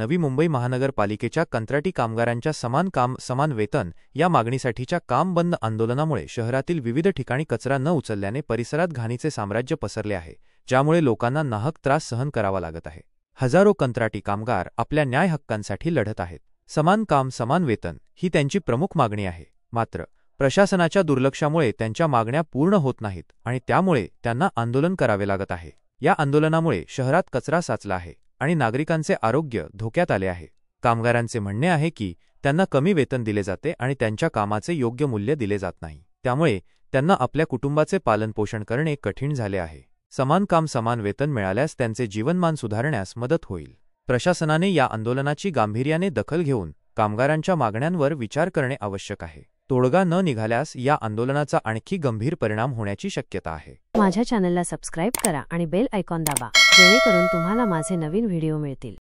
नवी मुंबई महानगरपालिकेच्या कंत्राटी कामगारांच्या समान काम समान वेतन या मागणीसाठीच्या काम बंद आंदोलनामुळे शहरातील विविध ठिकाणी कचरा न उचलल्याने परिसरात घाणीचे साम्राज्य पसरले आहे, ज्यामुळे लोकांना नाहक त्रास सहन करावा लागत आहे। हजारो कंत्राटी कामगार आपल्या न्याय हक्कांसाठी लढत आहेत। समान काम समान वेतन ही त्यांची प्रमुख मागणी आहे, मात्र प्रशासनाच्या दुर्लक्षामुळे त्यांच्या मागण्या पूर्ण होत नाहीत आणि त्यामुळे त्यांना आंदोलन करावे लागत आहे। या आंदोलनामुळे शहरात कचरा साचला आहे आणि नागरिकांचे आरोग्य धोक्यात आले आहे। कामगारांचे म्हणणे आहे की त्यांना कमी वेतन दिले जाते आणि त्यांच्या कामाचे योग्य मूल्य दिले जात नाही, त्यामुळे त्यांना आपल्या कुटुंबाचे पालनपोषण करणे कठीण झाले आहे। समान काम समान वेतन मिळाल्यास त्यांचे जीवनमान सुधारण्यास मदत होईल। प्रशासनाने या आंदोलनाची गांभीर्याने दखल घेऊन कामगारांच्या मागण्यांवर विचार करणे आवश्यक आहे। तोडगा न निघाल्यास या आंदोलनाचा आणखी गंभीर परिणाम होण्याची शक्यता आहे। माझ्या चॅनलला सबस्क्राइब करा आणि बेल आयकॉन दाबा, जेणेकरून तुम्हाला माझे नवीन व्हिडिओ मिळतील।